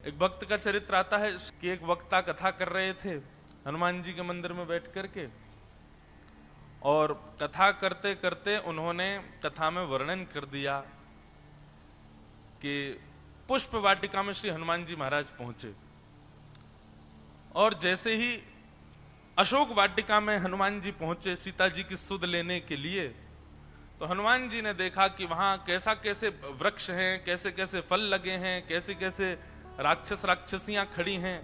एक भक्त का चरित्र आता है कि एक वक्ता कथा कर रहे थे हनुमान जी के मंदिर में बैठ करके, और कथा करते करते उन्होंने कथा में वर्णन कर दिया कि पुष्प वाटिका में श्री हनुमान जी महाराज पहुंचे, और जैसे ही अशोक वाटिका में हनुमान जी पहुंचे सीता जी की सुध लेने के लिए, तो हनुमान जी ने देखा कि वहां कैसा कैसे वृक्ष हैं, कैसे कैसे फल लगे हैं, कैसे कैसे राक्षस राक्षसियां खड़ी हैं।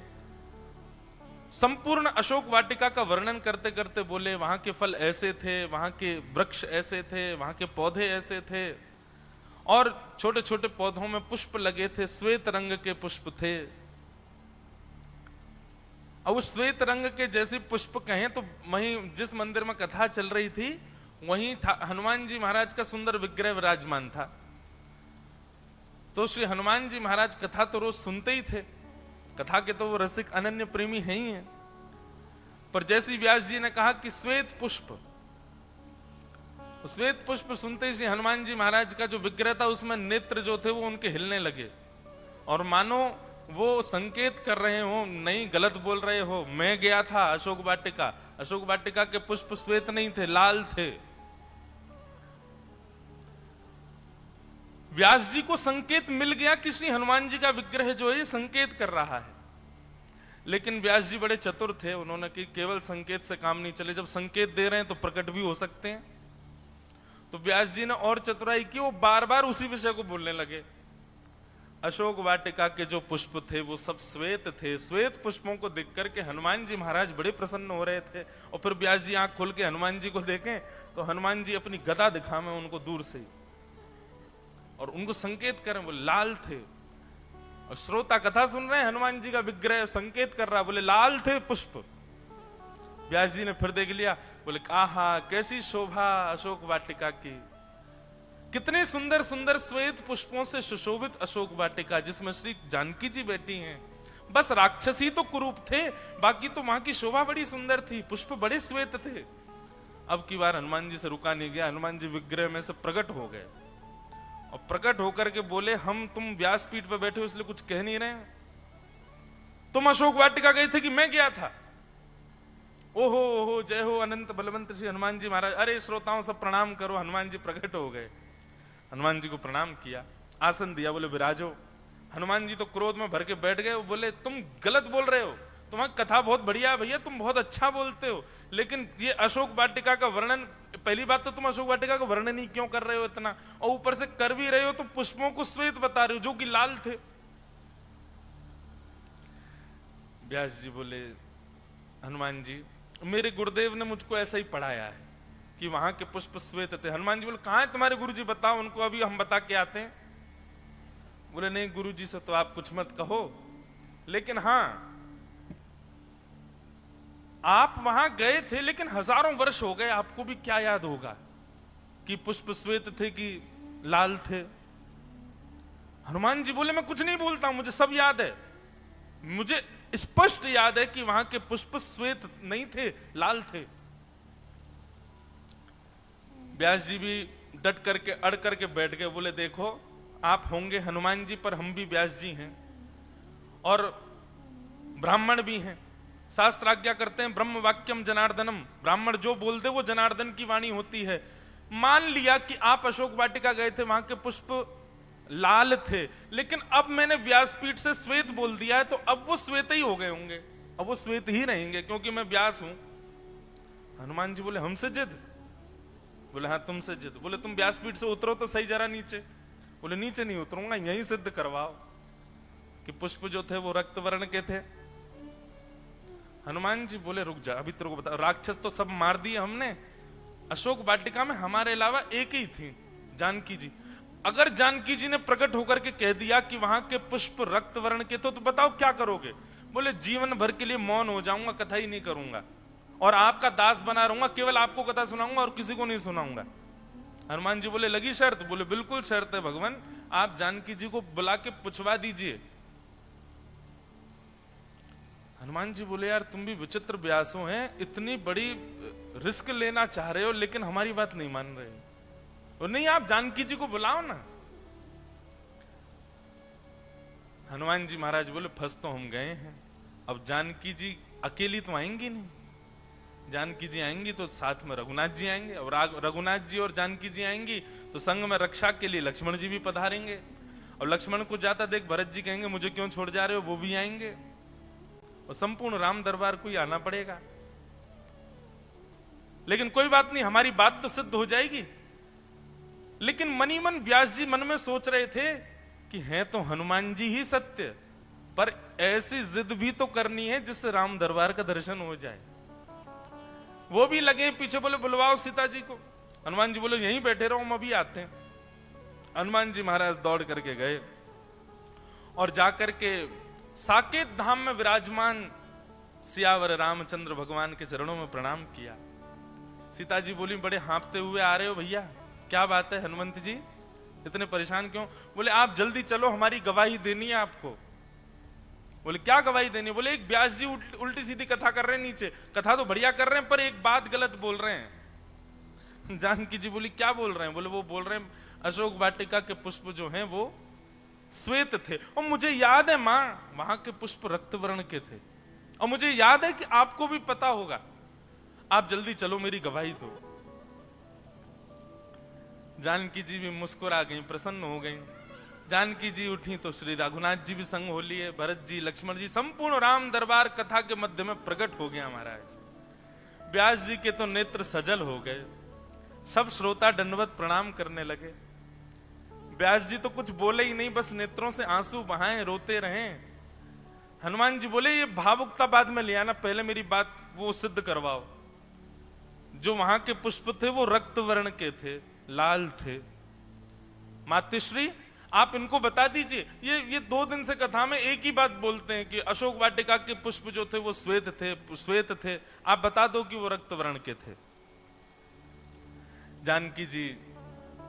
संपूर्ण अशोक वाटिका का वर्णन करते करते बोले वहां के फल ऐसे थे, वहां के वृक्ष ऐसे थे, वहां के पौधे ऐसे थे, और छोटे छोटे पौधों में पुष्प लगे थे, श्वेत रंग के पुष्प थे। अब उस श्वेत रंग के जैसे पुष्प कहें तो वहीं जिस मंदिर में कथा चल रही थी वहीं था हनुमान जी महाराज का सुंदर विग्रह विराजमान था। तो श्री हनुमान जी महाराज कथा तो रोज सुनते ही थे, कथा के तो वो रसिक अनन्य प्रेमी हैं ही हैं, पर जैसी व्यास जी ने कहा कि श्वेत पुष्प सुनते ही श्री हनुमान जी महाराज का जो विग्रह था उसमें नेत्र जो थे वो उनके हिलने लगे, और मानो वो संकेत कर रहे हो, नहीं गलत बोल रहे हो, मैं गया था अशोक वाटिका के पुष्प श्वेत नहीं थे, लाल थे। व्यास जी को संकेत मिल गया कि श्री हनुमान जी का विग्रह जो है संकेत कर रहा है, लेकिन व्यास जी बड़े चतुर थे, उन्होंने कि केवल संकेत से काम नहीं चले, जब संकेत दे रहे हैं तो प्रकट भी हो सकते हैं। तो व्यास जी ने और चतुराई की, वो बार बार उसी विषय को बोलने लगे। अशोक वाटिका के जो पुष्प थे वो सब श्वेत थे। श्वेत पुष्पों को देख करके हनुमान जी महाराज बड़े प्रसन्न हो रहे थे, और फिर व्यास जी आंख खोल के हनुमान जी को देखें तो हनुमान जी अपनी गदा दिखावें उनको दूर से ही, और उनको संकेत करें, वो लाल थे। और श्रोता कथा सुन रहे हैं, हनुमान जी का विग्रह संकेत कर रहा, बोले लाल थे पुष्प। व्यास जी ने फिर देख लिया, बोले आहा कैसी शोभा अशोक वाटिका की, कितने सुंदर सुंदर श्वेत पुष्पों से सुशोभित अशोक वाटिका जिसमें श्री जानकी जी बैठी हैं। बस राक्षसी तो कुरूप थे, बाकी तो वहां की शोभा बड़ी सुंदर थी, पुष्प बड़े श्वेत थे। अब की बार हनुमान जी से रुका नहीं गया, हनुमान जी विग्रह में से प्रकट हो गए, और प्रकट होकर के बोले हम तुम व्यासपीठ पर बैठे हो इसलिए कुछ कह नहीं रहे, तुम अशोक वाटिका गए थे कि मैं गया था? ओहो ओहो जय हो अनंत बलवंत श्री हनुमान जी महाराज। अरे श्रोताओं सब प्रणाम करो, हनुमान जी प्रकट हो गए। हनुमान जी को प्रणाम किया, आसन दिया, बोले विराजो। हनुमान जी तो क्रोध में भर के बैठ गए, वो बोले तुम गलत बोल रहे हो, तुम्हारी कथा बहुत बढ़िया है भैया, तुम बहुत अच्छा बोलते हो, लेकिन ये अशोक वाटिका का वर्णन, पहली बात तो तुम अशोक वाटिका का वर्णन ही क्यों कर रहे हो इतना, और ऊपर से कर भी रहे हो तो पुष्पों को श्वेत बता रहे हो जो कि लाल थे। व्यास जी बोले हनुमान जी मेरे गुरुदेव ने मुझको ऐसा ही पढ़ाया है कि वहां के पुष्प श्वेत थे। हनुमान जी बोले कहां है तुम्हारे गुरुजी, बताओ उनको, अभी हम बता के आते हैं। बोले नहीं गुरुजी से तो आप कुछ मत कहो, लेकिन हां आप वहां गए थे, लेकिन हजारों वर्ष हो गए, आपको भी क्या याद होगा कि पुष्प श्वेत थे कि लाल थे? हनुमान जी बोले मैं कुछ नहीं बोलता हूं, मुझे सब याद है, मुझे स्पष्ट याद है कि वहां के पुष्प श्वेत नहीं थे, लाल थे। व्यास जी भी डट करके अड़ करके बैठ गए, बोले देखो आप होंगे हनुमान जी पर हम भी व्यास जी हैं, और ब्राह्मण भी हैं, शास्त्र आज्ञा करते हैं ब्रह्म वाक्यम जनार्दनम, ब्राह्मण जो बोल दे वो जनार्दन की वाणी होती है। मान लिया कि आप अशोक वाटिका गए थे, वहां के पुष्प लाल थे, लेकिन अब मैंने व्यासपीठ से श्वेत बोल दिया है, तो अब वो श्वेत ही हो गए होंगे, अब वो श्वेत ही रहेंगे क्योंकि मैं व्यास हूं। हनुमान जी बोले हमसे जिद? बोले हाँ तुमसे जिद। बोले तुम व्यासपीठ से उतरो तो सही जरा नीचे। बोले नीचे नहीं उतरूंगा, यहीं सिद्ध करवाओ कि पुष्प जो थे वो रक्त वर्ण के थे। हनुमान जी बोले रुक जा, अभी तेरे को बता, राक्षस तो सब मार दिए हमने, अशोक वाटिका में हमारे अलावा एक ही थी, जानकी जी। अगर जानकी जी ने प्रकट होकर के कह दिया कि वहां के पुष्प रक्त वर्ण के तो बताओ क्या करोगे? बोले जीवन भर के लिए मौन हो जाऊंगा, कथा ही नहीं करूंगा, और आपका दास बना रहूंगा, केवल आपको कथा सुनाऊंगा और किसी को नहीं सुनाऊंगा। हनुमान जी बोले लगी शर्त? बोले बिल्कुल शर्त है भगवान, आप जानकी जी को बुला के पूछवा दीजिए। हनुमान जी बोले यार तुम भी विचित्र व्यासों हैं, इतनी बड़ी रिस्क लेना चाह रहे हो लेकिन हमारी बात नहीं मान रहे हो। और नहीं आप जानकी जी को बुलाओ ना। हनुमान जी महाराज बोले फंस तो हम गए हैं, अब जानकी जी अकेली तो आएंगी नहीं, जानकी जी आएंगी तो साथ में रघुनाथ जी आएंगे, और रघुनाथ जी और जानकी जी आएंगी तो संग में रक्षा के लिए लक्ष्मण जी भी पधारेंगे, और लक्ष्मण को जाता देख भरत जी कहेंगे मुझे क्यों छोड़ जा रहे हो, वो भी आएंगे, और संपूर्ण राम दरबार को ही आना पड़ेगा। लेकिन कोई बात नहीं, हमारी बात तो सिद्ध हो जाएगी। लेकिन मनी मन व्यास जी मन में सोच रहे थे कि हैं तो हनुमान जी ही सत्य, पर ऐसी जिद भी तो करनी है जिससे राम दरबार का दर्शन हो जाए। वो भी लगे पीछे, बोले बुलवाओ सीता जी को। हनुमान जी बोले यहीं बैठे रहो, हम अभी आते हैं। हनुमान जी महाराज दौड़ करके गए और जाकर के साकेत धाम में विराजमान सियावर रामचंद्र भगवान के चरणों में प्रणाम किया। सीता जी बोली बड़े हाँफते हुए आ रहे हो भैया, क्या बात है हनुमंत जी, इतने परेशान क्यों? बोले आप जल्दी चलो, हमारी गवाही देनी है आपको। बोले क्या गवाही देनी है? बोले एक व्यास जी उल्टी सीधी कथा कर रहे हैं नीचे, कथा तो बढ़िया कर रहे हैं पर एक बात गलत बोल रहे हैं। जानकी जी बोली क्या बोल रहे हैं? बोले वो बोल रहे हैं अशोक वाटिका के पुष्प जो हैं वो श्वेत थे, और मुझे याद है मां वहां के पुष्प रक्त वर्ण के थे, और मुझे याद है कि आपको भी पता होगा, आप जल्दी चलो मेरी गवाही दो। जानकी जी भी मुस्कुरा गई, प्रसन्न हो गई। जानकी जी उठी तो श्री रघुनाथ जी भी संग हो लिए, भरत जी लक्ष्मण जी, संपूर्ण राम दरबार कथा के मध्य में प्रकट हो गया महाराज। व्यास जी के तो नेत्र सजल हो गए, सब श्रोता दंडवत प्रणाम करने लगे। व्यास जी तो कुछ बोले ही नहीं, बस नेत्रों से आंसू बहाए रोते रहे। हनुमान जी बोले ये भावुकता बाद में ले आना, पहले मेरी बात वो सिद्ध करवाओ। जो वहां के पुष्प थे वो रक्त वर्ण के थे, लाल थे। मातृश्री आप इनको बता दीजिए, ये 2 दिन से कथा में एक ही बात बोलते हैं कि अशोक वाटिका के पुष्प जो थे वो श्वेत थे, आप बता दो कि वो रक्त वर्ण के थे। जानकी जी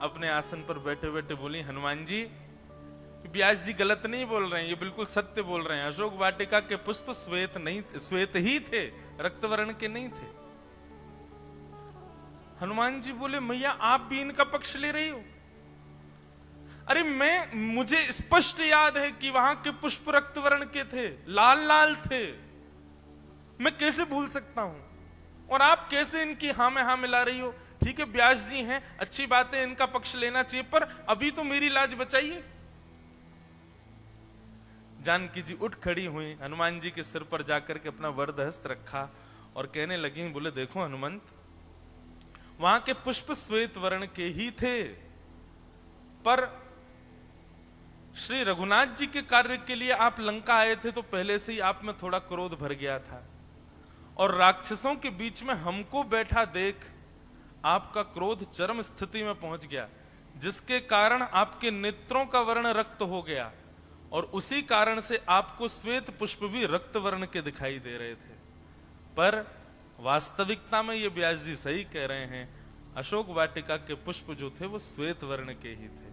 अपने आसन पर बैठे बैठे बोली हनुमान जी व्यास जी गलत नहीं बोल रहे हैं, ये बिल्कुल सत्य बोल रहे हैं, अशोक वाटिका के पुष्प श्वेत ही थे, रक्त वर्ण के नहीं थे। हनुमान जी बोले मैया आप भी इनका पक्ष ले रही हो? अरे मुझे स्पष्ट याद है कि वहां के पुष्प रक्त वर्ण के थे, लाल लाल थे, मैं कैसे भूल सकता हूं? और आप कैसे इनकी हाँ में हाँ मिला रही हो? ठीक है व्यास जी हैं, अच्छी बात है, इनका पक्ष लेना चाहिए, पर अभी तो मेरी लाज बचाइए। जानकी जी उठ खड़ी हुई, हनुमान जी के सिर पर जाकर के अपना वरद हस्त रखा और कहने लगी, बोले देखो हनुमंत, वहां के पुष्प श्वेत वर्ण के ही थे, पर श्री रघुनाथ जी के कार्य के लिए आप लंका आए थे तो पहले से ही आप में थोड़ा क्रोध भर गया था, और राक्षसों के बीच में हमको बैठा देख आपका क्रोध चरम स्थिति में पहुंच गया, जिसके कारण आपके नेत्रों का वर्ण रक्त हो गया, और उसी कारण से आपको श्वेत पुष्प भी रक्त वर्ण के दिखाई दे रहे थे। पर वास्तविकता में ये व्यास जी सही कह रहे हैं, अशोक वाटिका के पुष्प जो थे वो श्वेत वर्ण के ही थे।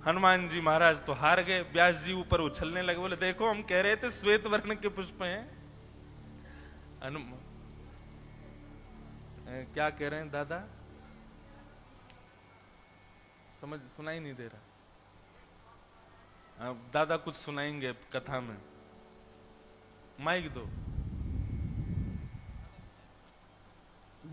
हनुमान जी महाराज तो हार गए, व्यास जी ऊपर उछलने लगे, बोले देखो हम कह रहे थे श्वेत वर्ण के पुष्प हैं। क्या कह रहे हैं दादा? सुनाई नहीं दे रहा। दादा कुछ सुनाएंगे कथा में, माइक दो।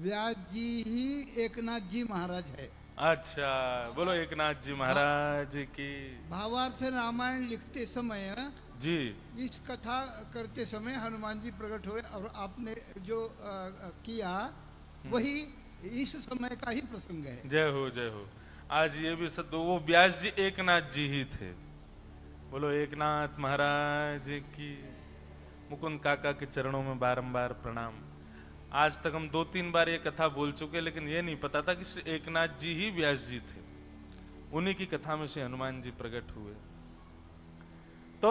व्यास जी ही एकनाथ जी महाराज है। अच्छा, बोलो एकनाथ जी महाराज की। भावार्थ रामायण लिखते समय जी इस कथा करते समय हनुमान जी प्रकट हुए, और आपने जो किया वही इस समय का ही प्रसंग है। जय हो जय हो। आज ये भी सत्य, वो व्यास जी एकनाथ जी ही थे। बोलो एकनाथ महाराज की। मुकुंद काका के चरणों में बारंबार प्रणाम। आज तक हम 2-3 बार ये कथा बोल चुके, लेकिन ये नहीं पता था कि श्री एकनाथ जी ही व्यास जी थे। उन्हीं की कथा में श्री हनुमान जी प्रकट हुए। तो